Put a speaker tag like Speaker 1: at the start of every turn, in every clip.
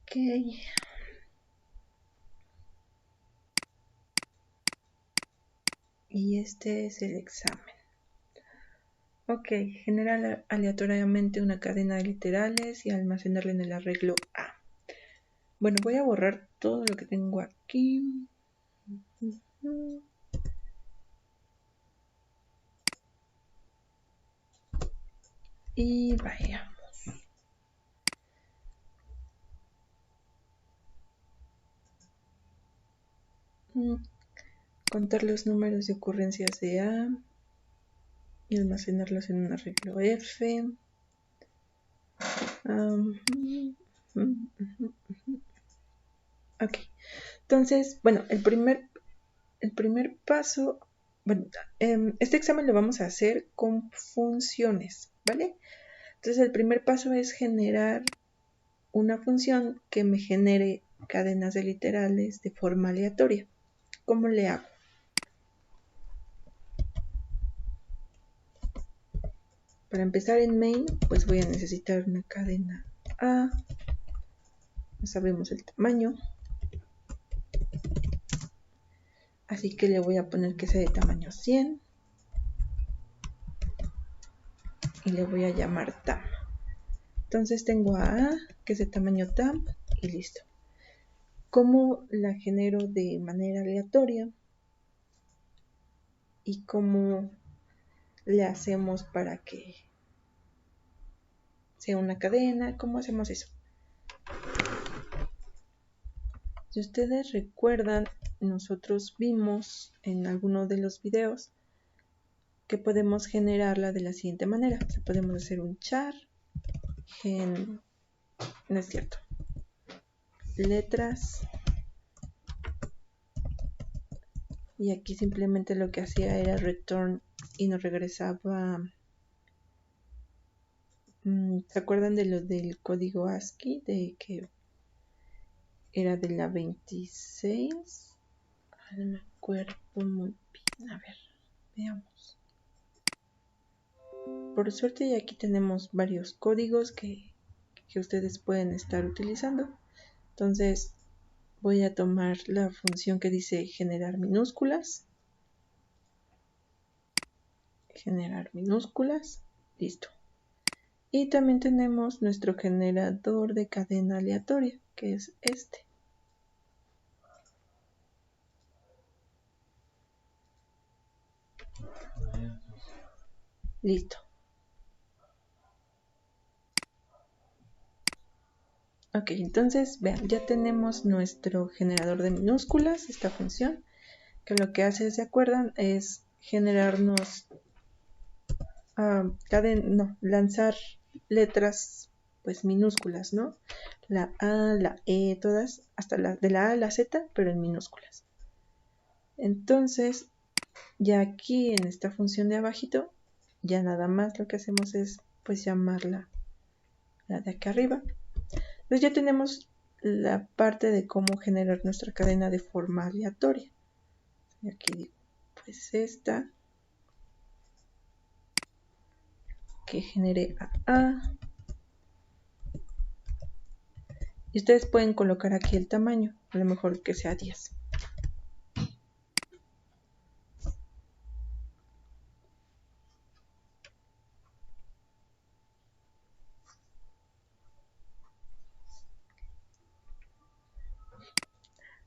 Speaker 1: Ok. Y este es el examen. Ok, generar aleatoriamente una cadena de literales y almacenarla en el arreglo A. Bueno, voy a borrar todo lo que tengo aquí. Y vayamos. Contar los números de ocurrencias de A y almacenarlos en un arreglo F. Ok, entonces, bueno, el primer paso, bueno, este examen lo vamos a hacer con funciones, ¿vale? Entonces el primer paso es generar una función que me genere cadenas de literales de forma aleatoria. ¿Cómo le hago? Para empezar en main, pues voy a necesitar una cadena A. No sabemos el tamaño. Así que le voy a poner que sea de tamaño 100. Y le voy a llamar tam. Entonces tengo a que es de tamaño tam y listo. ¿Cómo la genero de manera aleatoria? ¿Y cómo le hacemos para que sea una cadena? ¿Cómo hacemos eso? Si ustedes recuerdan, nosotros vimos en alguno de los videos que podemos generarla de la siguiente manera. O sea, podemos hacer un char, no es cierto, letras, y aquí simplemente lo que hacía era return y nos regresaba. ¿Se acuerdan de lo del código ASCII? De que era de la 26. No me acuerdo muy bien. A ver, veamos. Por suerte ya aquí tenemos varios códigos que ustedes pueden estar utilizando. Entonces voy a tomar la función que dice generar minúsculas. Generar minúsculas. Listo. Y también tenemos nuestro generador de cadena aleatoria, que es este. Listo. Ok, entonces vean, ya tenemos nuestro generador de minúsculas, esta función, que lo que hace, ¿se acuerdan? Es generarnos, lanzar letras pues minúsculas, ¿no? La A, la E, todas, hasta de la A a la Z, pero en minúsculas. Entonces, ya aquí en esta función de abajito, ya nada más lo que hacemos es pues llamarla la de acá arriba. Entonces ya tenemos la parte de cómo generar nuestra cadena de forma aleatoria. Y aquí digo, pues esta que genere A. Y ustedes pueden colocar aquí el tamaño, a lo mejor que sea 10.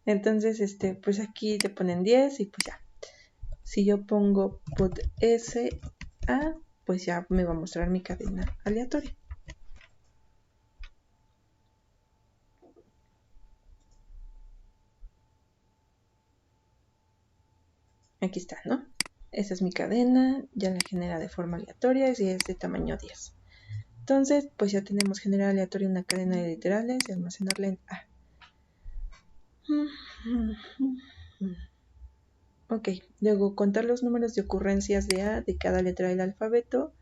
Speaker 1: Entonces, pues aquí te ponen 10 y pues ya. Si yo pongo put S A, pues ya me va a mostrar mi cadena aleatoria. Aquí está, ¿no? Esa es mi cadena, ya la genera de forma aleatoria y es de tamaño 10. Entonces, pues ya tenemos generar aleatoria una cadena de literales y almacenarla en A. Ok, luego contar los números de ocurrencias de A de cada letra del alfabeto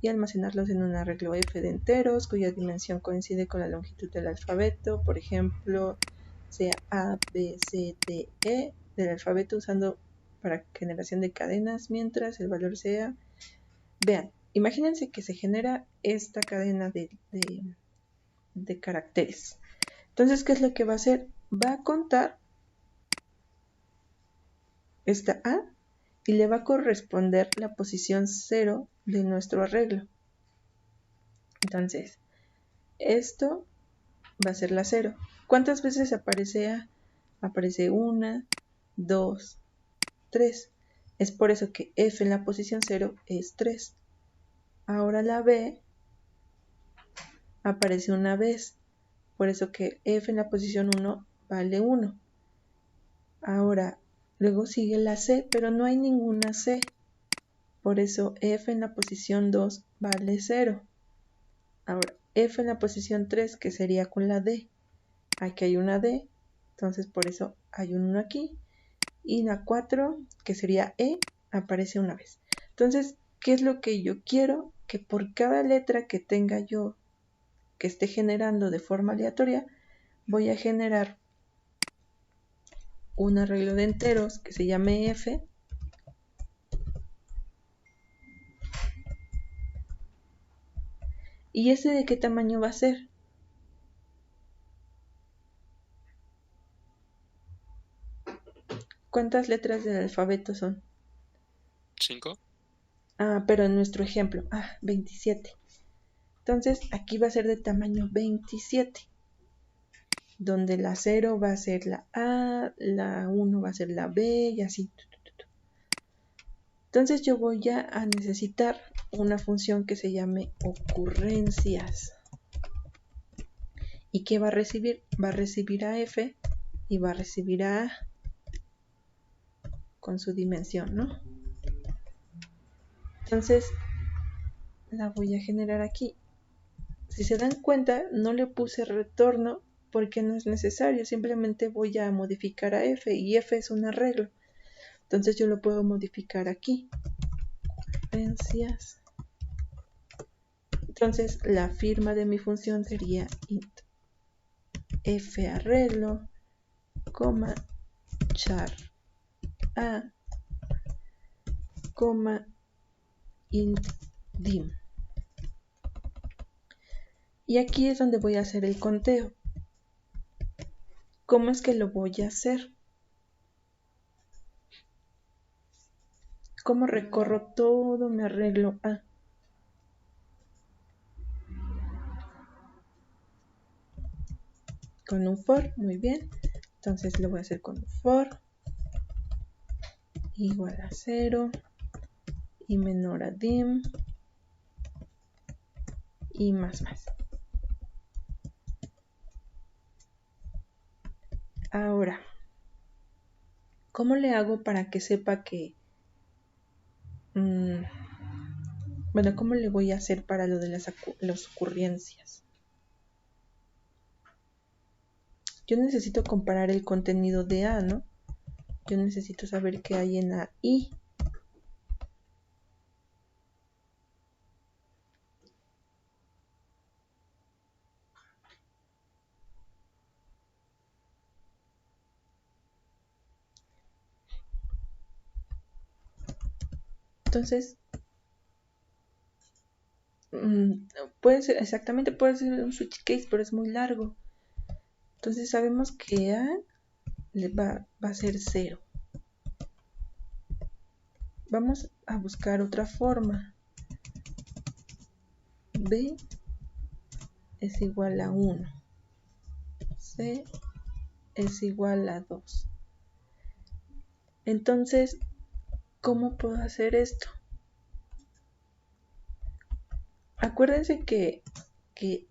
Speaker 1: y almacenarlos en un arreglo F de enteros cuya dimensión coincide con la longitud del alfabeto, por ejemplo, sea A, B, C, D, E del alfabeto usando para generación de cadenas, mientras el valor sea... Vean, imagínense que se genera esta cadena de de caracteres. Entonces, ¿qué es lo que va a hacer? Va a contar esta A y le va a corresponder la posición 0 de nuestro arreglo. Entonces, esto va a ser la 0. ¿Cuántas veces aparece A? Aparece 1, 2, 3. Es por eso que F en la posición 0 es 3. Ahora la B aparece una vez. Por eso que F en la posición 1 vale 1. Ahora, luego sigue la C, pero no hay ninguna C. Por eso F en la posición 2 vale 0. Ahora, F en la posición 3, que sería con la D. Aquí hay una D, entonces por eso hay un 1 aquí. Y la 4, que sería E, aparece una vez. Entonces, ¿qué es lo que yo quiero? Que por cada letra que tenga yo, que esté generando de forma aleatoria, voy a generar un arreglo de enteros que se llame F. ¿Y ese de qué tamaño va a ser? ¿Cuántas letras del alfabeto son?
Speaker 2: 5.
Speaker 1: Pero en nuestro ejemplo, 27. Entonces aquí va a ser de tamaño 27, donde la 0 va a ser la A, la 1 va a ser la B y así. Entonces yo voy a necesitar una función que se llame ocurrencias. ¿Y qué va a recibir? Va a recibir a F y va a recibir a A con su dimensión, ¿no? Entonces la voy a generar aquí. Si se dan cuenta, no le puse retorno porque no es necesario. Simplemente voy a modificar a F y F es un arreglo. Entonces yo lo puedo modificar aquí. Ocurrencias. Entonces la firma de mi función sería int F arreglo, coma, char A, coma, int dim. Y aquí es donde voy a hacer el conteo. ¿Cómo es que lo voy a hacer? ¿Cómo recorro todo mi arreglo A? Con un for, muy bien. Entonces lo voy a hacer con un for igual a 0 y menor a dim y más. Ahora, ¿cómo le hago para que sepa que... bueno, ¿cómo le voy a hacer para lo de las ocurrencias? Yo necesito comparar el contenido de A, ¿no? Yo necesito saber qué hay en AI. Entonces, puede ser, exactamente puede ser un switch case, pero es muy largo. Entonces sabemos que A va a ser 0. Vamos a buscar otra forma. B es igual a 1. C es igual a 2. Entonces, ¿cómo puedo hacer esto? Acuérdense que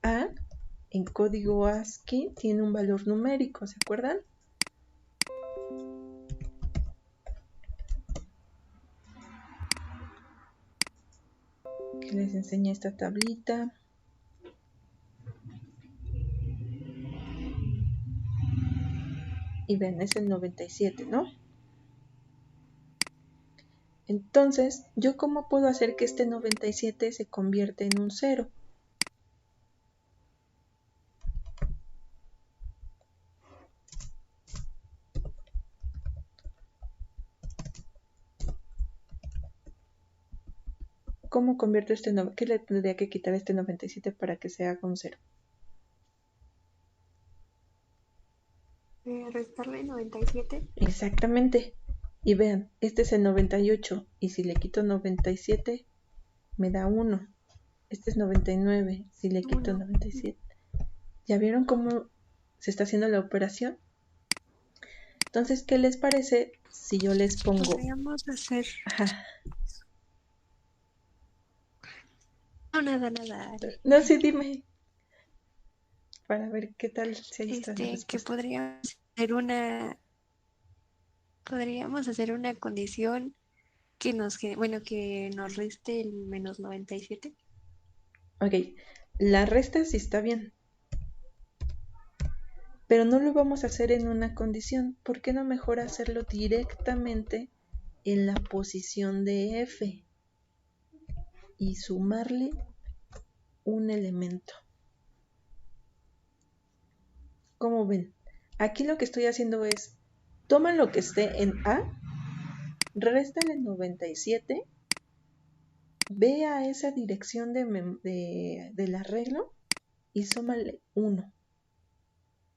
Speaker 1: A en código ASCII tiene un valor numérico, ¿se acuerdan? Que les enseñé esta tablita. Y ven, es el 97, ¿no? Entonces, ¿yo cómo puedo hacer que este 97 se convierta en un 0? ¿Cómo convierto este 9? ¿Qué le tendría que quitar a este 97 para que se haga un 0?
Speaker 3: Restarle 97.
Speaker 1: Exactamente. Y vean, este es el 98 y si le quito 97 me da 1. Este es 99, si le quito
Speaker 3: 1.
Speaker 1: 97. ¿Ya vieron cómo se está haciendo la operación? Entonces, ¿qué les parece si yo les pongo?
Speaker 3: Podríamos hacer...
Speaker 1: Ajá.
Speaker 3: No, nada.
Speaker 1: No, sí, dime. Para ver qué tal se ha visto la
Speaker 3: Que
Speaker 1: respuesta.
Speaker 3: podríamos hacer una condición que nos reste el menos 97.
Speaker 1: Ok, la resta sí está bien. Pero no lo vamos a hacer en una condición. ¿Por qué no mejor hacerlo directamente en la posición de F y sumarle un elemento? ¿Cómo ven? Aquí lo que estoy haciendo es, toma lo que esté en A, réstale 97, ve a esa dirección del arreglo y súmale 1.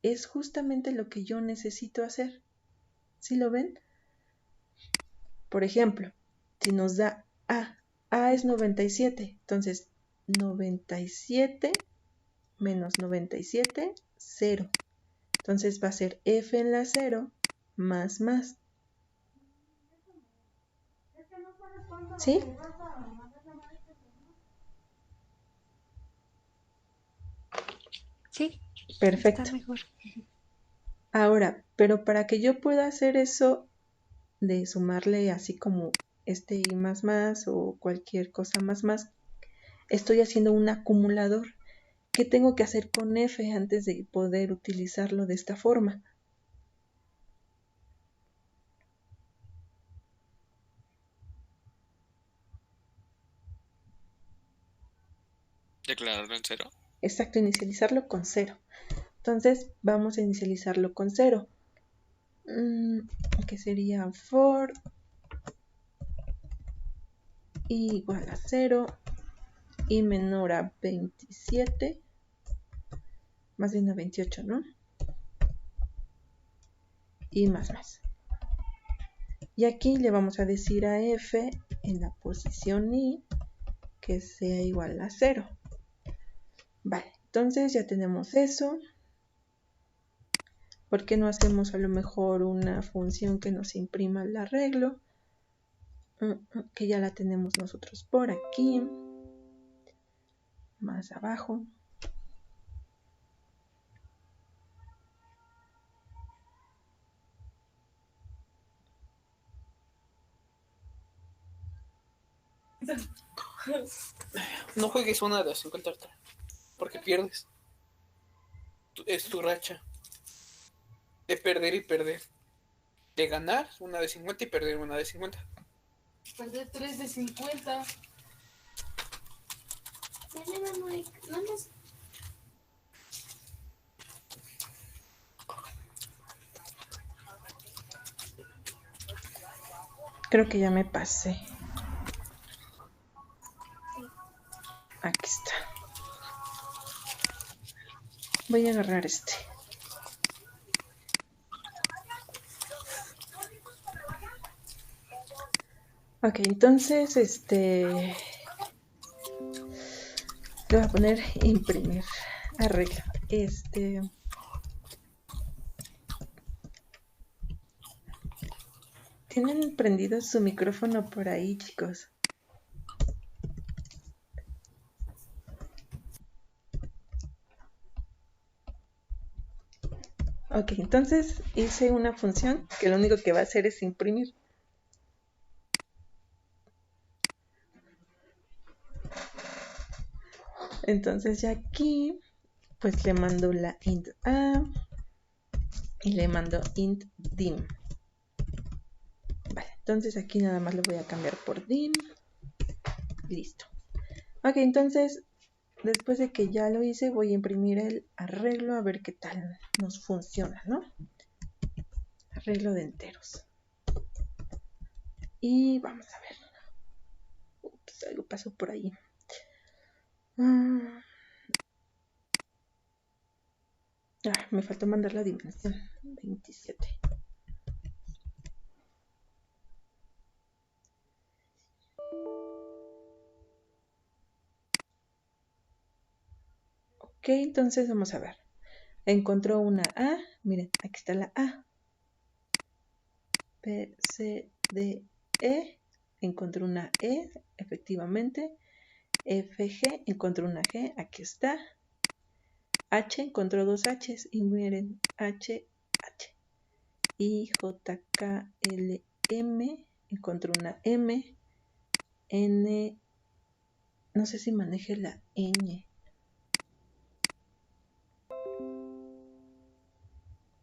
Speaker 1: Es justamente lo que yo necesito hacer. ¿Sí lo ven? Por ejemplo, si nos da A es 97, entonces 97 menos 97, 0. Entonces va a ser F en la 0 más. ¿Sí?
Speaker 3: Sí,
Speaker 1: Perfecto.
Speaker 3: está mejor.
Speaker 1: Ahora, pero para que yo pueda hacer eso de sumarle así como este y más o cualquier cosa más, estoy haciendo un acumulador. ¿Qué tengo que hacer con F antes de poder utilizarlo de esta forma?
Speaker 2: Declararlo en 0.
Speaker 1: Exacto, inicializarlo con 0. Entonces vamos a inicializarlo con 0. Que sería for igual a 0 y menor a 27, más bien a 28, ¿no? Y más. Y aquí le vamos a decir a F en la posición I que sea igual a 0. Vale, entonces ya tenemos eso. ¿Por qué no hacemos a lo mejor una función que nos imprima el arreglo? Que ya la tenemos nosotros por aquí. Más abajo.
Speaker 4: No juegues una de 50 porque pierdes. Es tu racha de perder y perder. De ganar una de 50 y perder una de 50.
Speaker 5: Perder 3 de 50. No nos...
Speaker 1: Creo que ya me pasé. Aquí está. Voy a agarrar este. Ok, entonces le voy a poner imprimir arreglo. ¿Tienen prendido su micrófono por ahí, chicos? Ok, entonces hice una función que lo único que va a hacer es imprimir. Entonces ya aquí, pues le mando la int a y le mando int dim. Vale, entonces aquí nada más lo voy a cambiar por dim. Listo. Ok, entonces después de que ya lo hice, voy a imprimir el arreglo a ver qué tal nos funciona, ¿no? Arreglo de enteros. Y vamos a ver. Ups, algo pasó por ahí. Me faltó mandar la dimensión. 27. Ok, entonces vamos a ver. Encontró una A. Miren, aquí está la A. B, C, D, E. Encontró una E, efectivamente. F, G. Encontró una G. Aquí está. H. Encontró dos H's. Y miren, H, H. I, J, K, L, M. Encontró una M. N. No sé si maneje la ñ.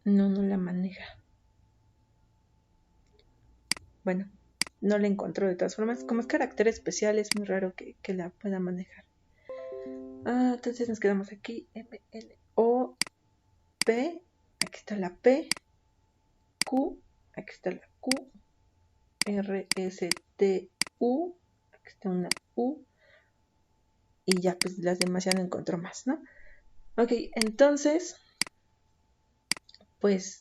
Speaker 1: No la maneja. Bueno, no la encontró de todas formas. Como es carácter especial, es muy raro que la pueda manejar. Entonces nos quedamos aquí. M, L, O, P. Aquí está la P. Q. Aquí está la Q. R, S, T, U. Aquí está una U. Y ya, pues las demás ya no encontró más, ¿no? Ok, entonces, pues,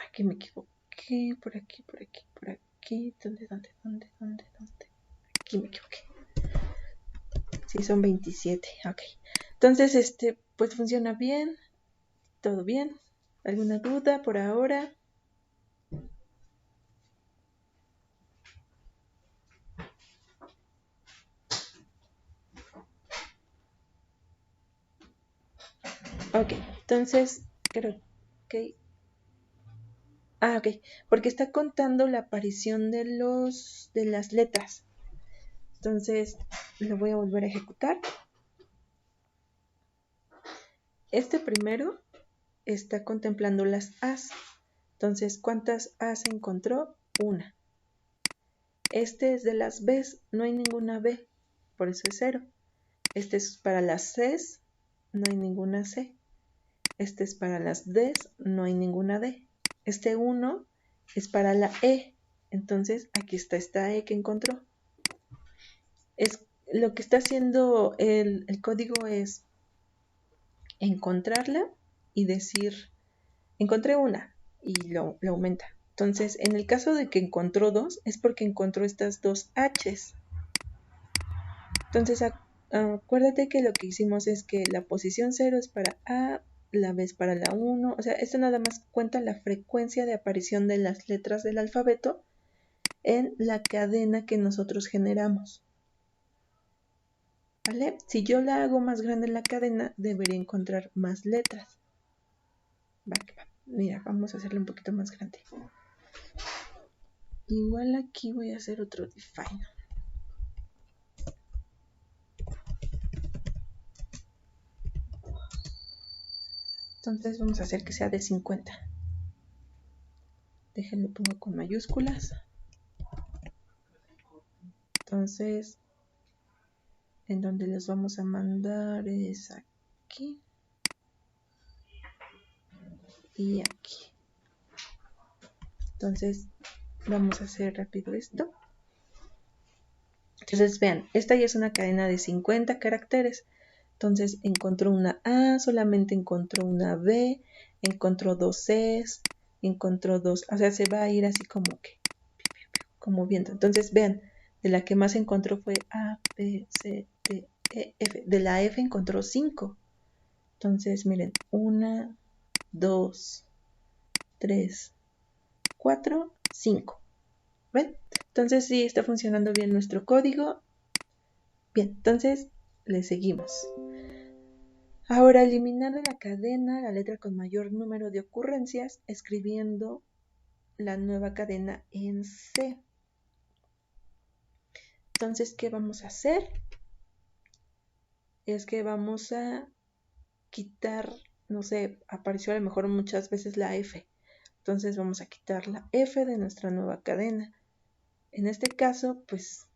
Speaker 1: aquí me equivoqué. Por aquí, por aquí, por aquí. ¿Dónde? Aquí me equivoqué. Sí, son 27. Ok. Entonces, pues funciona bien. Todo bien. ¿Alguna duda por ahora? Ok. Entonces, creo que... ok. Porque está contando la aparición de las letras. Entonces, lo voy a volver a ejecutar. Este primero está contemplando las A's. Entonces, ¿cuántas A's encontró? Una. Este es de las B's, no hay ninguna B, por eso es 0. Este es para las C's, no hay ninguna C. Este es para las D's, no hay ninguna D. Este 1 es para la E, entonces aquí está esta E que encontró. Lo que está haciendo el código es encontrarla y decir, encontré una, y lo aumenta. Entonces, en el caso de que encontró 2, es porque encontró estas dos H's. Entonces, acuérdate que lo que hicimos es que la posición 0 es para A, la B es para la 1. O sea, esto nada más cuenta la frecuencia de aparición de las letras del alfabeto en la cadena que nosotros generamos. ¿Vale? Si yo la hago más grande la cadena, debería encontrar más letras. Mira, vamos a hacerla un poquito más grande. Igual aquí voy a hacer otro define. Entonces vamos a hacer que sea de 50. Déjenlo pongo con mayúsculas. Entonces, en donde los vamos a mandar es aquí y aquí. Entonces, vamos a hacer rápido esto. Entonces, vean, esta ya es una cadena de 50 caracteres. Entonces, encontró una A, solamente encontró una B, encontró dos Cs, encontró dos... O sea, se va a ir así como viendo. Entonces, vean, de la que más encontró fue A, B, C, D, E, F. De la F encontró 5. Entonces, miren, 1, 2, 3, 4, 5. ¿Ven? Entonces sí está funcionando bien nuestro código. Bien, entonces le seguimos. Ahora, eliminar de la cadena la letra con mayor número de ocurrencias, escribiendo la nueva cadena en C. Entonces, ¿qué vamos a hacer? Es que vamos a quitar, no sé, apareció a lo mejor muchas veces la F. Entonces vamos a quitar la F de nuestra nueva cadena. En este caso, pues,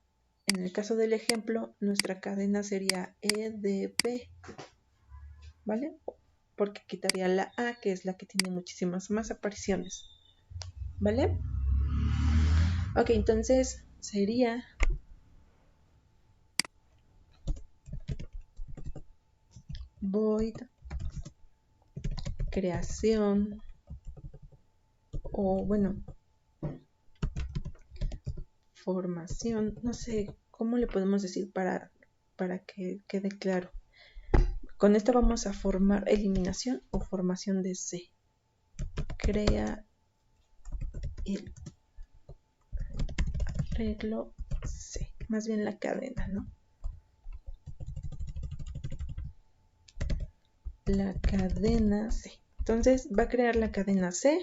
Speaker 1: en el caso del ejemplo, nuestra cadena sería EDB, ¿vale? Porque quitaría la A, que es la que tiene muchísimas más apariciones, ¿vale? Ok, entonces sería void creación, o bueno, formación, no sé cómo le podemos decir para que quede claro. Con esto vamos a formar eliminación o formación de C. Crea el arreglo C, más bien la cadena, ¿no? La cadena C. Entonces va a crear la cadena C.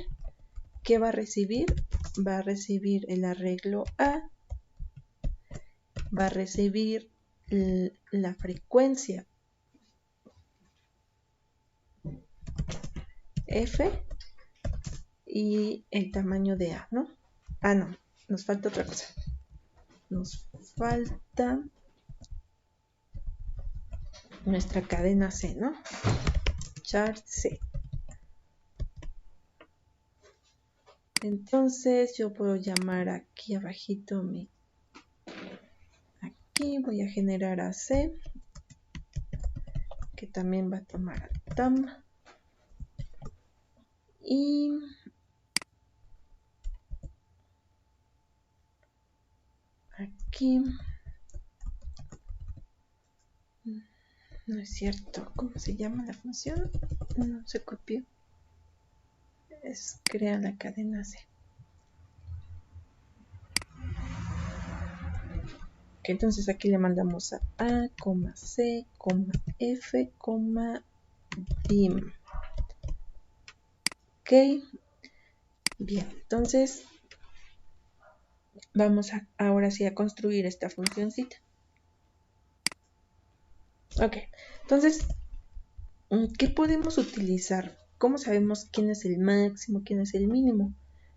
Speaker 1: ¿Qué va a recibir? Va a recibir el arreglo A, va a recibir la frecuencia F y el tamaño de A, ¿no? Ah, no, nos falta otra cosa. Nos falta nuestra cadena C, ¿no? Chart C. Entonces yo puedo llamar aquí abajito aquí voy a generar a C, que también va a tomar a TAM, y aquí no es cierto, ¿cómo se llama la función? No se copió. Es crea la cadena C. Okay, entonces aquí le mandamos a C, F, dim. Ok, bien, entonces vamos ahora sí a construir esta funcióncita. Ok, entonces, ¿qué podemos utilizar? ¿Cómo sabemos quién es el máximo, quién es el mínimo?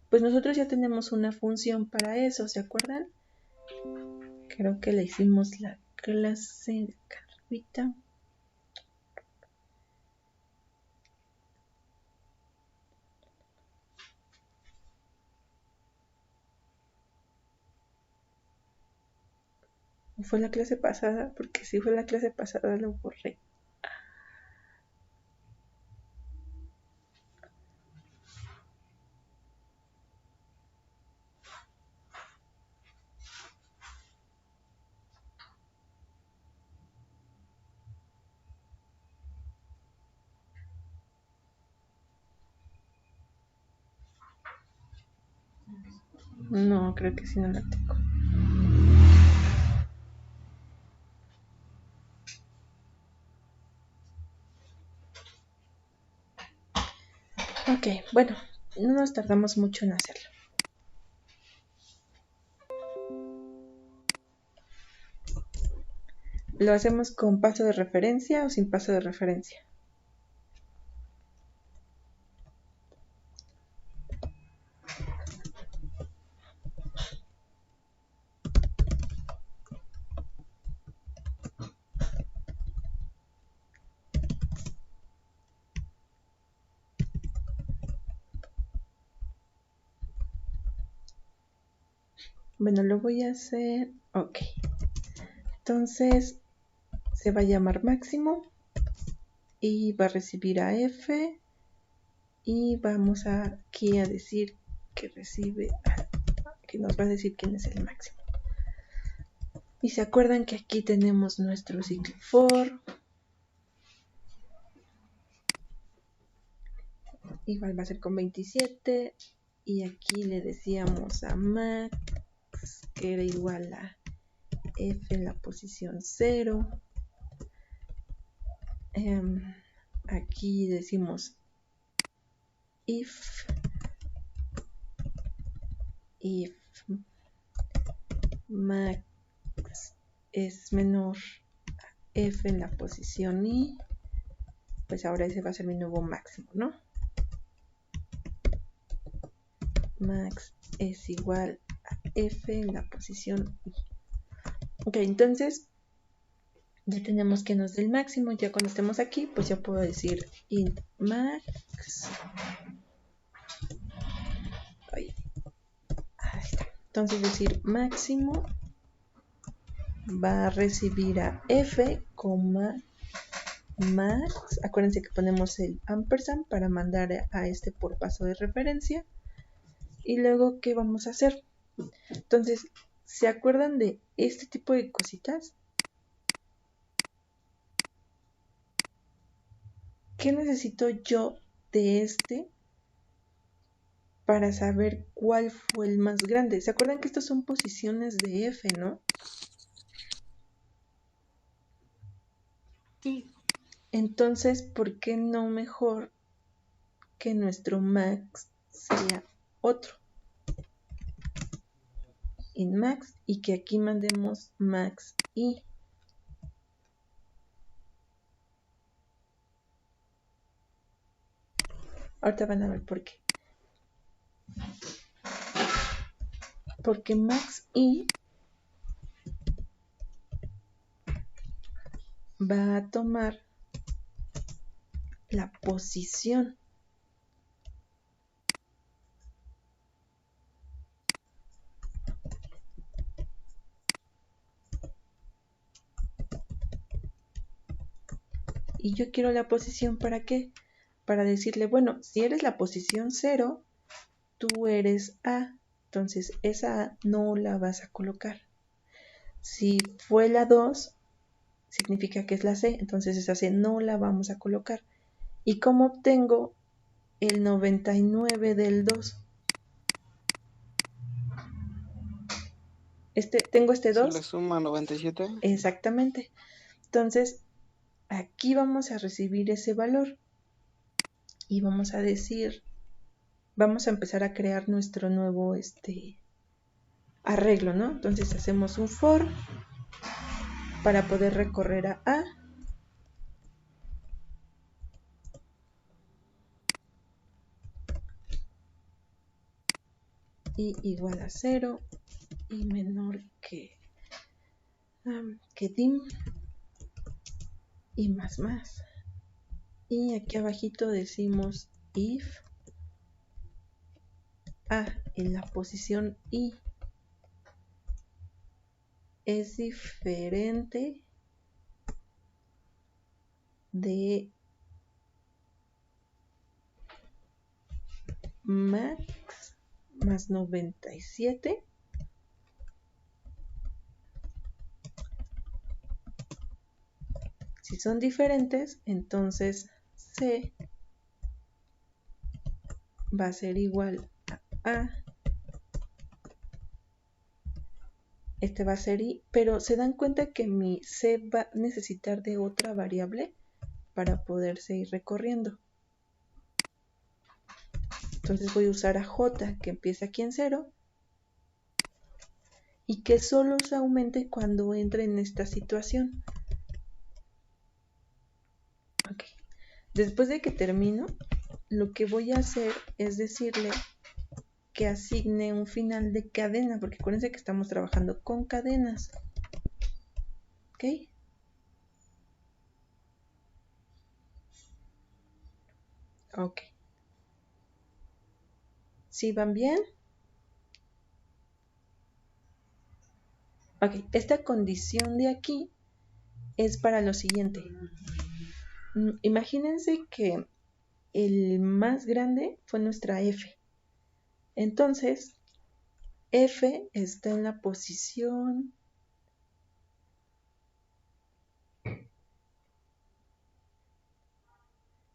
Speaker 1: Pues nosotros ya tenemos una función para eso, ¿se acuerdan? Creo que le hicimos la clase de carpita. ¿O fue la clase pasada? Porque si fue la clase pasada lo borré. No, creo que sí no la tengo. Ok, bueno, no nos tardamos mucho en hacerlo. ¿Lo hacemos con paso de referencia o sin paso de referencia? Bueno, lo voy a hacer. Ok. Entonces se va a llamar máximo y va a recibir a F y vamos aquí a decir que recibe, que nos va a decir quién es el máximo. Y se acuerdan que aquí tenemos nuestro ciclo for. Igual va a ser con 27 y aquí le decíamos a max que era igual a F en la posición 0. Aquí decimos if max es menor a F en la posición I, pues ahora ese va a ser mi nuevo máximo, ¿no? Max es igual a F en la posición I. Ok, entonces ya tenemos que nos dé el máximo. Ya cuando estemos aquí, pues ya puedo decir int max. Ahí está. Entonces decir máximo va a recibir a F, max. Acuérdense que ponemos el ampersand para mandar a este por paso de referencia. Y luego, ¿qué vamos a hacer? Entonces, ¿se acuerdan de este tipo de cositas? ¿Qué necesito yo de este para saber cuál fue el más grande? ¿Se acuerdan que estas son posiciones de F, no?
Speaker 3: Sí.
Speaker 1: Entonces, ¿por qué no mejor que nuestro max sea otro? In max, y que aquí mandemos max y. Ahorita van a ver por qué. Porque max y va a tomar la posición. Y yo quiero la posición, ¿para qué? Para decirle, bueno, si eres la posición 0, tú eres A. Entonces esa A no la vas a colocar. Si fue la 2, significa que es la C. Entonces esa C no la vamos a colocar. ¿Y cómo obtengo el 99 del 2? Tengo este
Speaker 6: Se
Speaker 1: 2.
Speaker 6: le suma 97.
Speaker 1: Exactamente. Entonces, aquí vamos a recibir ese valor. Y vamos a decir, vamos a empezar a crear nuestro nuevo arreglo, ¿no? Entonces hacemos un for para poder recorrer a A. Y igual a 0 y menor que dim y más. Y aquí abajito decimos if A en la posición I es diferente de max más 97. Si son diferentes, entonces C va a ser igual a A. Este va a ser I, pero se dan cuenta que mi C va a necesitar de otra variable para poderse ir recorriendo. Entonces voy a usar a J, que empieza aquí en 0, y que solo se aumente cuando entre en esta situación. Ok. Después de que termino, lo que voy a hacer es decirle que asigne un final de cadena, porque acuérdense que estamos trabajando con cadenas. ¿Ok? Ok. ¿Sí van bien? Ok, esta condición de aquí es para lo siguiente. Imagínense que el más grande fue nuestra F. Entonces, F está en la posición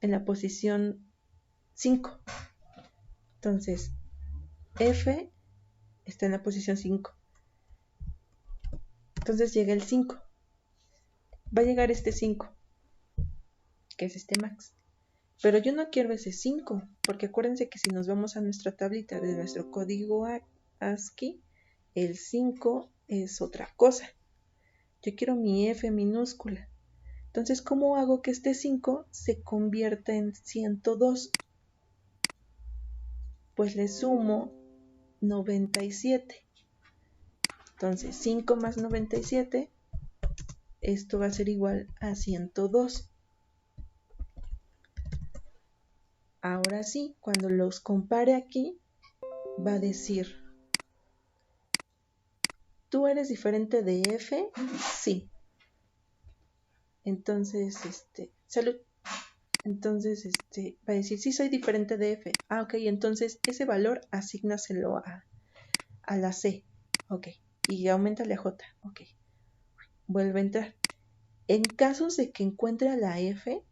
Speaker 1: en la posición 5. Entonces, F está en la posición 5. Entonces llega el 5. Va a llegar este 5, que es este max. Pero yo no quiero ese 5, porque acuérdense que si nos vamos a nuestra tablita de nuestro código ASCII, el 5 es otra cosa. Yo quiero mi F minúscula. Entonces, ¿cómo hago que este 5 se convierta en 102? Pues le sumo 97. Entonces, 5 más 97, esto va a ser igual a 102. Ahora sí, cuando los compare aquí, va a decir, ¿tú eres diferente de F? Sí. Entonces, salud. Entonces, va a decir, sí, soy diferente de F. Ah, ok, entonces ese valor asígnaselo a la C. Ok, y aumentale a J. Ok, vuelve a entrar. En casos de que encuentre a la F,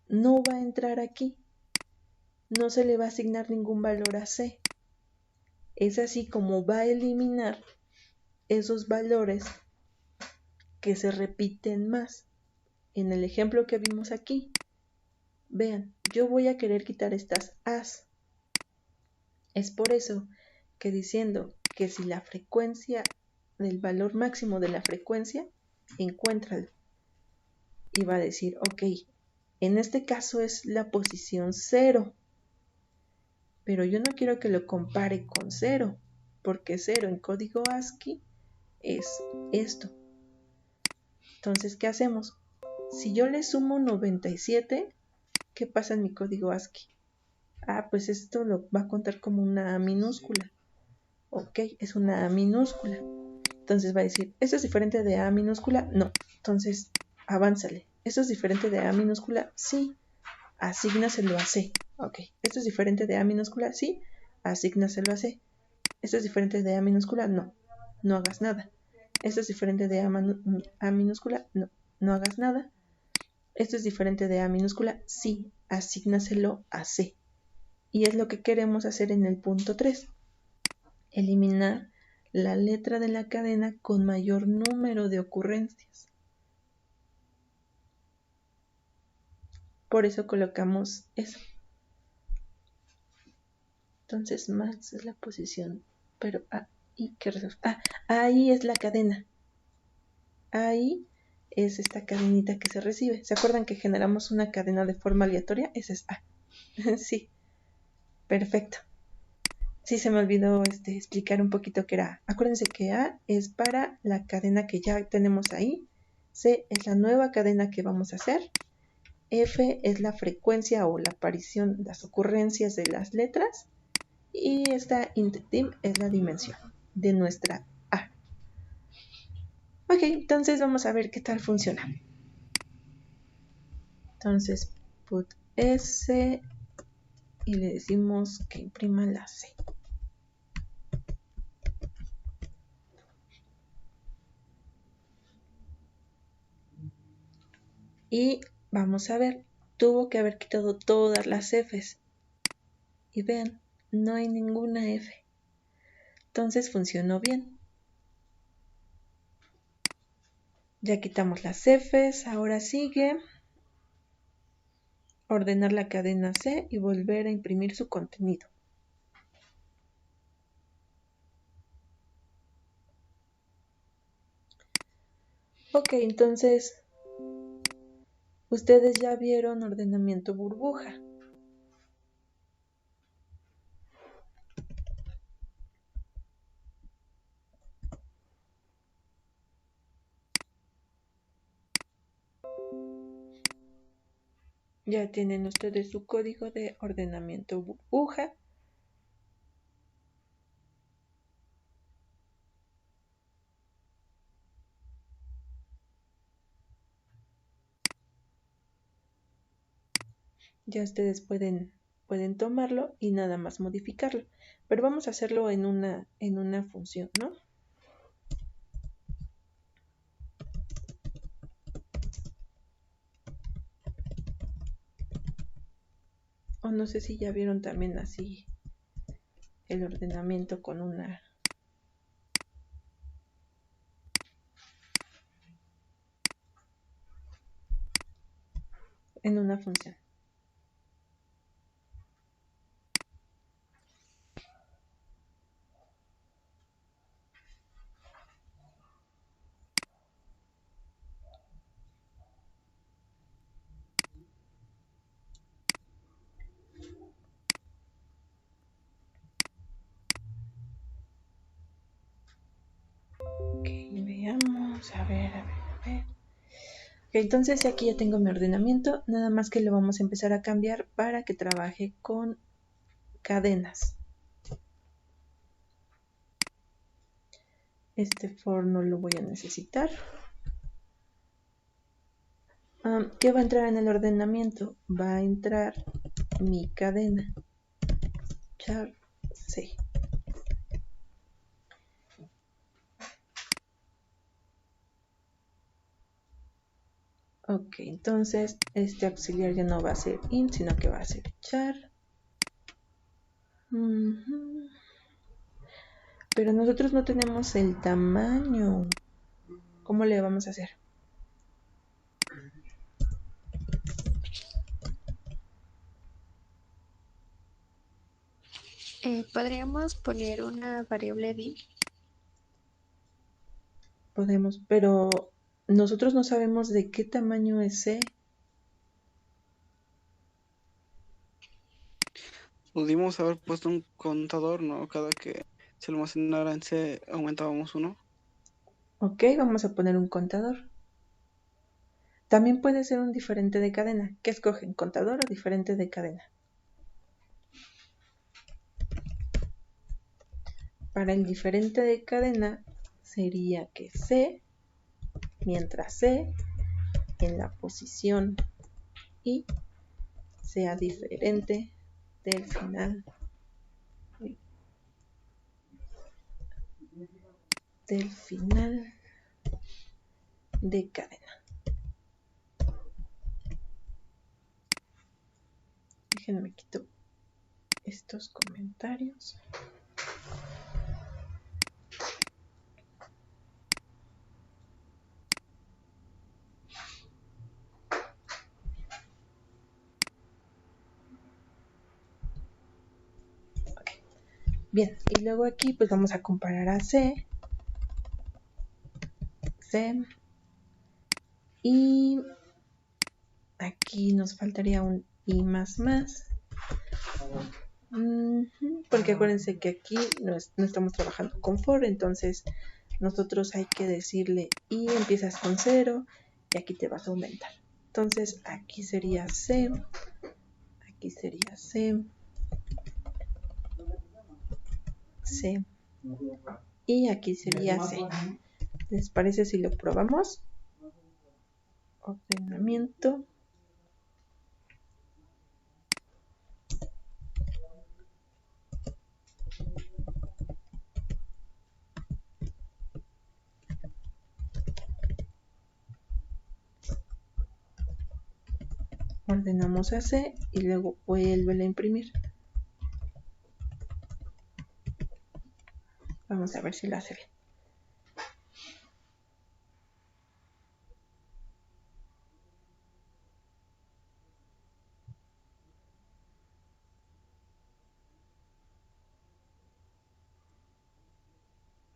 Speaker 1: no va a entrar aquí. No se le va a asignar ningún valor a C. Es así como va a eliminar esos valores que se repiten más. En el ejemplo que vimos aquí, vean, yo voy a querer quitar estas A's. Es por eso que diciendo que si la frecuencia del valor máximo de la frecuencia, encuéntralo. Y va a decir, ok, en este caso es la posición 0. Pero yo no quiero que lo compare con 0, porque 0 en código ASCII es esto. Entonces, ¿qué hacemos? Si yo le sumo 97, ¿qué pasa en mi código ASCII? Ah, pues esto lo va a contar como una A minúscula. Ok, es una A minúscula. Entonces va a decir, ¿esto es diferente de A minúscula? No. Entonces, avánzale. ¿Esto es diferente de A minúscula? Sí. Asígnaselo a C. Ok. ¿Esto es diferente de A minúscula? Sí. Asígnaselo a C. ¿Esto es diferente de A minúscula? No. No hagas nada. ¿Esto es diferente de A minúscula? No. No hagas nada. ¿Esto es diferente de A minúscula? Sí. Asígnaselo a C. Y es lo que queremos hacer en el punto 3. Eliminar la letra de la cadena con mayor número de ocurrencias. Por eso colocamos eso. Entonces max es la posición, pero ahí es la cadena. Ahí es esta cadenita que se recibe. ¿Se acuerdan que generamos una cadena de forma aleatoria? Esa es A. Sí, perfecto. Sí, se me olvidó explicar un poquito qué era A. Acuérdense que A es para la cadena que ya tenemos ahí. C es la nueva cadena que vamos a hacer. F es la frecuencia o la aparición, las ocurrencias de las letras. Y esta int.dim es la dimensión de nuestra A. Ok, entonces vamos a ver qué tal funciona. Entonces, put S y le decimos que imprima la C. Y vamos a ver, tuvo que haber quitado todas las Fs. Y vean, no hay ninguna F. Entonces funcionó bien. Ya quitamos las Fs, ahora sigue ordenar la cadena C y volver a imprimir su contenido. Ok, entonces ustedes ya vieron ordenamiento burbuja. Ya tienen ustedes su código de ordenamiento burbuja. Ya ustedes pueden tomarlo y nada más modificarlo. Pero vamos a hacerlo en una función, ¿no? O no sé si ya vieron también así el ordenamiento con en una función. Ok, veamos, a ver. Ok, entonces aquí ya tengo mi ordenamiento, nada más que lo vamos a empezar a cambiar para que trabaje con cadenas. Este for no lo voy a necesitar. ¿Qué va a entrar en el ordenamiento? Va a entrar mi cadena char C. Ok, entonces este auxiliar ya no va a ser int, sino que va a ser char. Pero nosotros no tenemos el tamaño. ¿Cómo le vamos a hacer?
Speaker 3: Podríamos poner una variable div.
Speaker 1: Podemos, pero nosotros no sabemos de qué tamaño es C.
Speaker 6: Pudimos haber puesto un contador, ¿no? Cada que se almacenara en C aumentábamos uno.
Speaker 1: Ok, vamos a poner un contador. También puede ser un diferente de cadena. ¿Qué escogen? ¿Contador o diferente de cadena? Para el diferente de cadena sería que C, mientras C en la posición I sea diferente del final de cadena. Déjenme quito estos comentarios. Okay. Bien, y luego aquí pues vamos a comparar a C, y aquí nos faltaría un I más más. Porque acuérdense que aquí no estamos trabajando con for, entonces nosotros hay que decirle y empiezas con 0 y aquí te vas a aumentar. Entonces aquí sería C, aquí sería C, C y aquí sería C. ¿Les parece si lo probamos? Ordenamiento. Ordenamos a C y luego vuelve a imprimir. Vamos a ver si lo hace bien.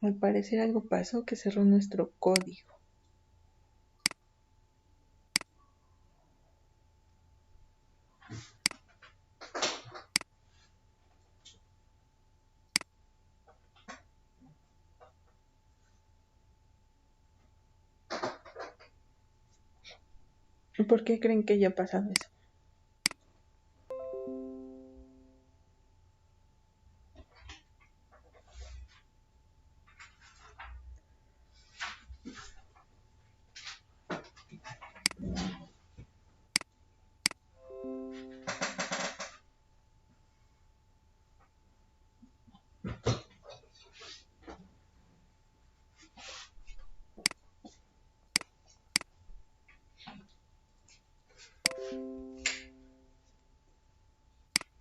Speaker 1: Al parecer algo pasó que cerró nuestro código. ¿Por qué creen que haya pasado eso?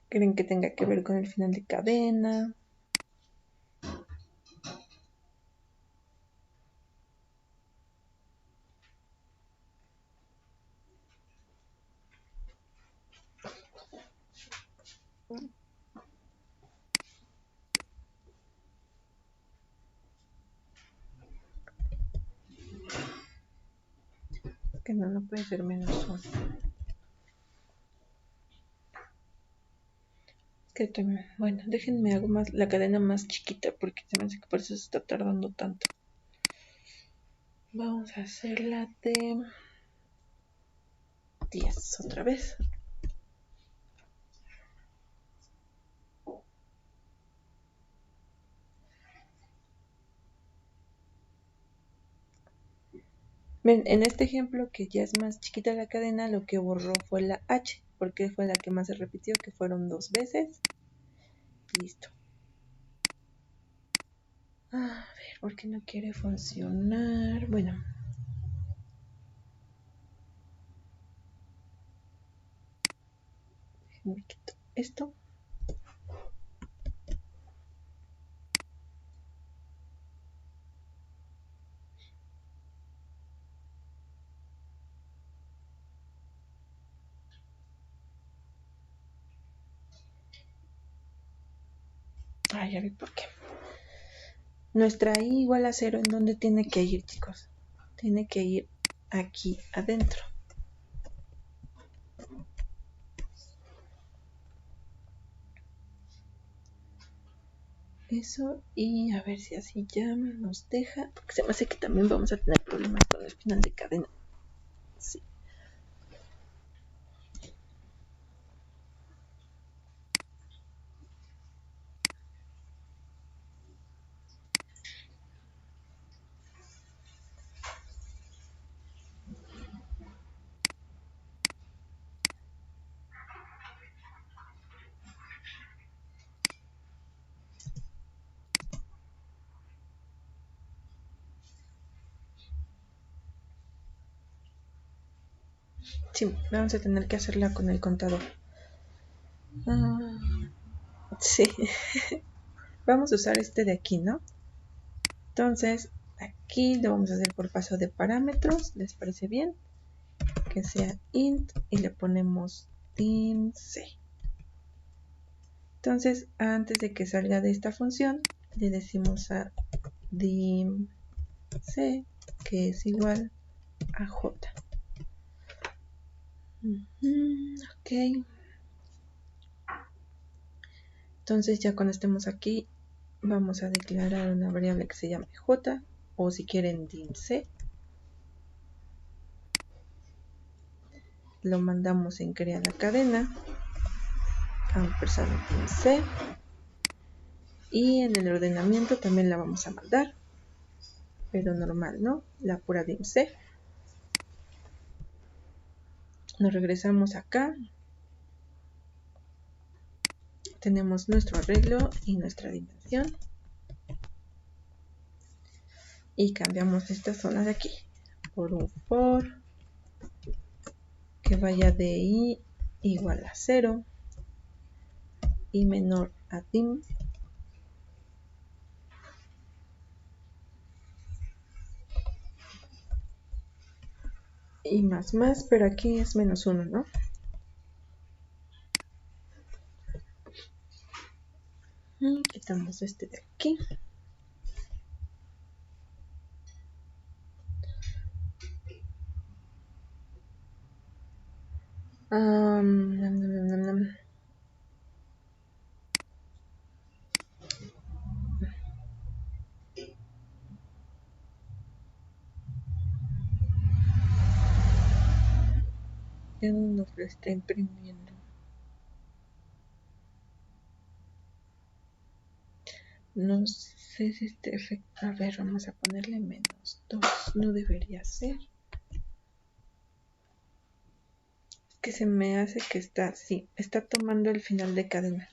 Speaker 1: ¿Creen que tenga que ver con el final de cadena? Que no puede ser menos 1. Que también, bueno, déjenme hago más la cadena más chiquita porque se me hace que por eso se está tardando tanto. Vamos a hacerla de 10 otra vez. Ven, en este ejemplo que ya es más chiquita la cadena, lo que borró fue la H, porque fue la que más se repitió, que fueron 2 veces. Listo. A ver, ¿por qué no quiere funcionar? Bueno. Me quito esto. Ah, ya vi por qué. Nuestra I igual a 0, ¿en dónde tiene que ir, chicos? Tiene que ir aquí adentro. Eso, y a ver si así ya nos deja, porque se me hace que también vamos a tener problemas con el final de cadena. Sí. Sí, vamos a tener que hacerla con el contador. Sí. Vamos a usar este de aquí, ¿no? Entonces, aquí lo vamos a hacer por paso de parámetros. ¿Les parece bien? Que sea int y le ponemos dimc. Entonces, antes de que salga de esta función, le decimos a dimc que es igual a j. Ok. Entonces, ya cuando estemos aquí, vamos a declarar una variable que se llame j, o si quieren dimc. Lo mandamos en crear la cadena, ampersand dimc, y en el ordenamiento también la vamos a mandar, pero normal, ¿no? La pura dimc. Nos regresamos acá, tenemos nuestro arreglo y nuestra dimensión, y cambiamos esta zona de aquí por un for que vaya de i igual a 0 y menor a dim, y más, pero aquí es menos 1, ¿no? Quitamos este de aquí. Ya no nos lo está imprimiendo. No sé si este efecto... A ver, vamos a ponerle menos 2. No debería ser. Que se me hace que está... Sí, está tomando el final de cadena.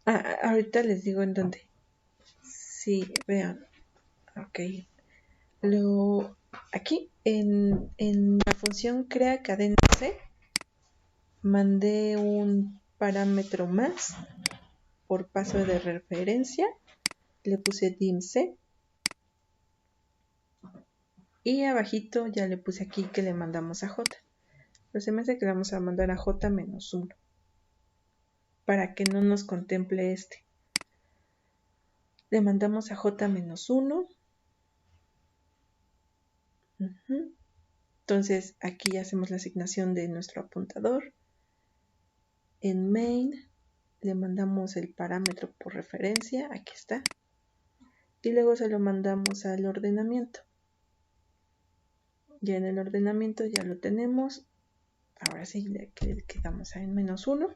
Speaker 1: Ahorita les digo en dónde. Sí, vean. Ok. Aquí, en la función crea cadena C, mandé un parámetro más por paso de referencia. Le puse dimc. Y abajito ya le puse aquí que le mandamos a j. Pero se me hace que le vamos a mandar a j menos 1. Para que no nos contemple este. Le mandamos a j menos 1. Entonces aquí hacemos la asignación de nuestro apuntador. En main le mandamos el parámetro por referencia. Aquí está. Y luego se lo mandamos al ordenamiento. Ya en el ordenamiento ya lo tenemos. Ahora sí le quedamos en menos 1.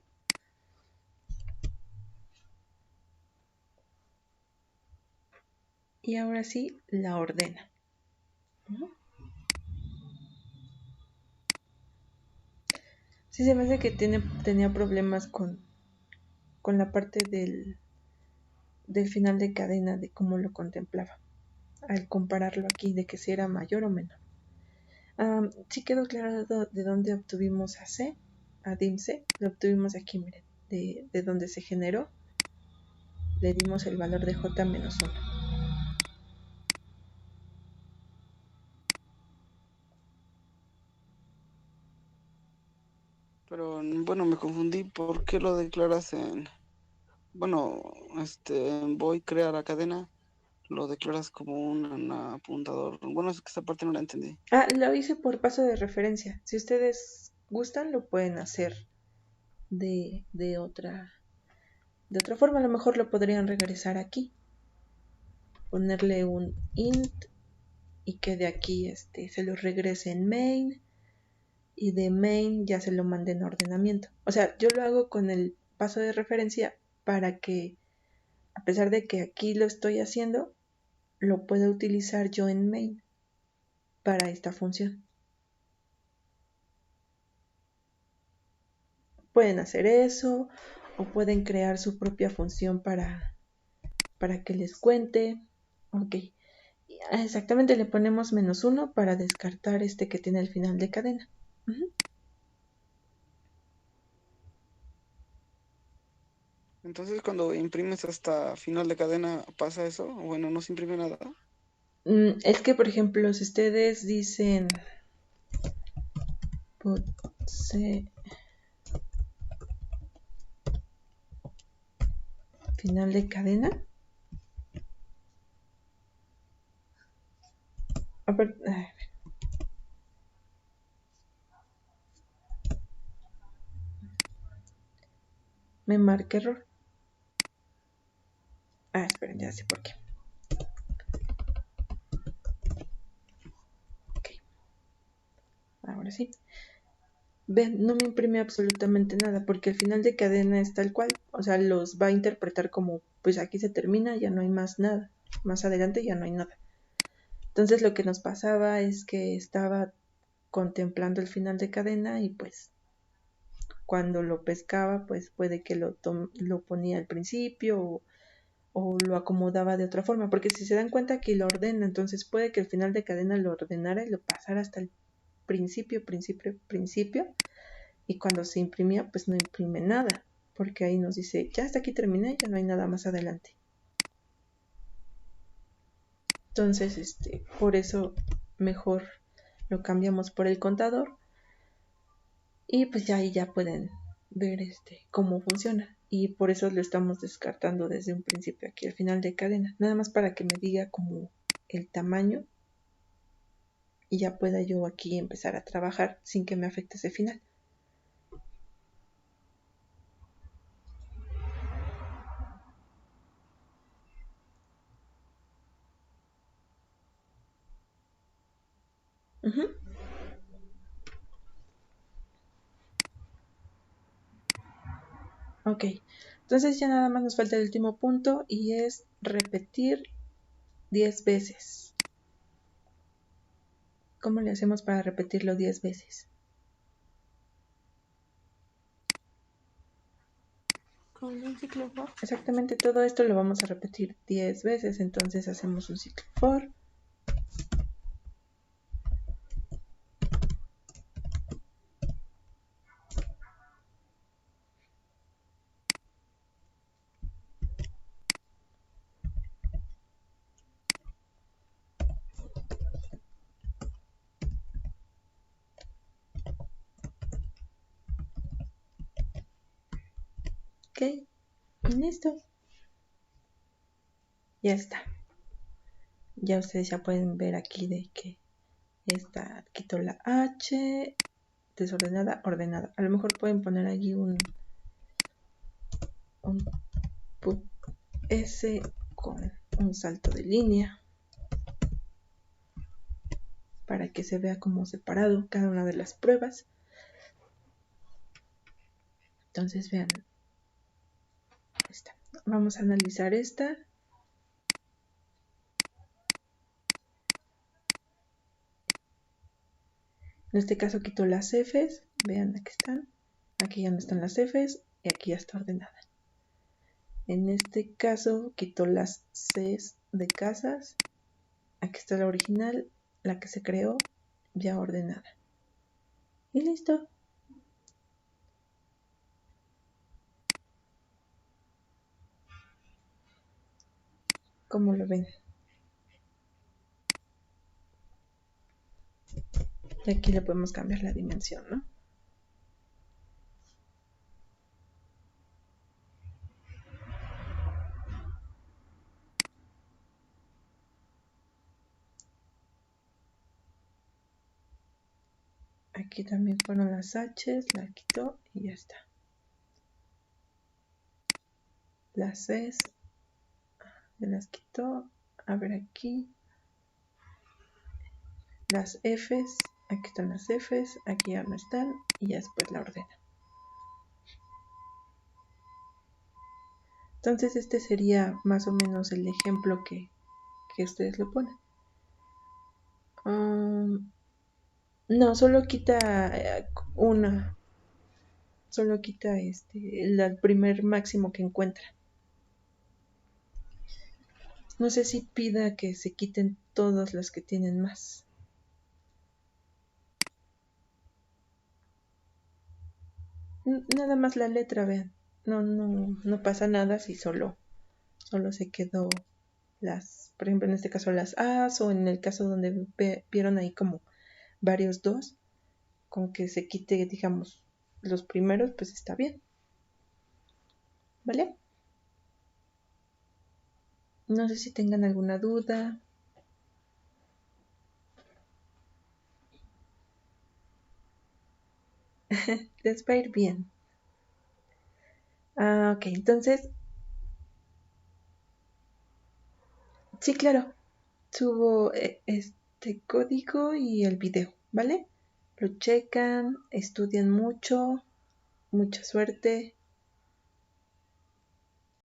Speaker 1: Y ahora sí la ordena. Ujú. Sí, se me hace que tenía problemas con la parte del final de cadena, de cómo lo contemplaba, al compararlo aquí, de que si era mayor o menor. Sí quedó claro de dónde obtuvimos a dim-c, lo obtuvimos aquí, miren, de donde se generó, le dimos el valor de j menos 1.
Speaker 6: Pero bueno, me confundí. ¿Por qué lo declaras en, bueno, en voy a crear la cadena? Lo declaras como un apuntador. Bueno, es que esta parte no la entendí.
Speaker 1: Lo hice por paso de referencia. Si ustedes gustan, lo pueden hacer de otra forma. A lo mejor lo podrían regresar aquí, ponerle un int y que de aquí se lo regrese en main y de main ya se lo mande en ordenamiento. O sea, yo lo hago con el paso de referencia para que, a pesar de que aquí lo estoy haciendo, lo pueda utilizar yo en main para esta función. Pueden hacer eso o pueden crear su propia función para que les cuente. Ok, exactamente, le ponemos -1 para descartar este que tiene el final de cadena. Ujú.
Speaker 6: Entonces, cuando imprimes hasta final de cadena, ¿pasa eso? O bueno, no se imprime nada.
Speaker 1: Es que, por ejemplo, si ustedes dicen final de cadena, me marca error. Esperen, ya sé por qué. Ok, ahora sí. Ven, no me imprime absolutamente nada porque el final de cadena es tal cual. O sea, los va a interpretar como, pues aquí se termina, ya no hay más nada. Más adelante ya no hay nada. Entonces lo que nos pasaba es que estaba contemplando el final de cadena y pues cuando lo pescaba, pues puede que lo ponía al principio o lo acomodaba de otra forma. Porque si se dan cuenta que lo ordena, entonces puede que el final de cadena lo ordenara y lo pasara hasta el principio. Y cuando se imprimía, pues no imprime nada, porque ahí nos dice, ya hasta aquí terminé, ya no hay nada más adelante. Entonces, por eso mejor lo cambiamos por el contador y pues ya ahí ya pueden ver cómo funciona. Y por eso lo estamos descartando desde un principio aquí al final de cadena, nada más para que me diga como el tamaño y ya pueda yo aquí empezar a trabajar sin que me afecte ese final. Uh-huh. Ok, entonces ya nada más nos falta el último punto y es repetir 10 veces. ¿Cómo le hacemos para repetirlo 10 veces?
Speaker 3: Con un ciclo for.
Speaker 1: Exactamente todo esto lo vamos a repetir 10 veces, entonces hacemos un ciclo for. Ok, y listo. Ya está. Ya ustedes ya pueden ver aquí de que quito la H, desordenada, ordenada. A lo mejor pueden poner allí un put S con un salto de línea para que se vea como separado cada una de las pruebas. Entonces vean, esta. Vamos a analizar esta. En este caso quito las Fs, vean aquí están, aquí ya no están las Fs y aquí ya está ordenada. En este caso quito las Cs de casas, aquí está la original, la que se creó, ya ordenada. Y listo. ¿Cómo lo ven? Y aquí le podemos cambiar la dimensión, ¿no? Aquí también fueron las H's, la quitó y ya está. Las C's, ya las quitó. A ver aquí. Las F's, aquí están las F's, aquí ya no están y ya después la ordena. Entonces este sería más o menos el ejemplo que ustedes lo ponen. No, solo quita una. Solo quita el primer máximo que encuentra. No sé si pida que se quiten todas las que tienen más. Nada más la letra, vean. No pasa nada si solo se quedó las, por ejemplo, en este caso las A's, o en el caso donde vieron ahí como varios dos, con que se quite, digamos, los primeros, pues está bien. ¿Vale? No sé si tengan alguna duda. Les va a ir bien. Ok, entonces, sí, claro, subo este código y el video, ¿vale? Lo checan, estudian mucho, mucha suerte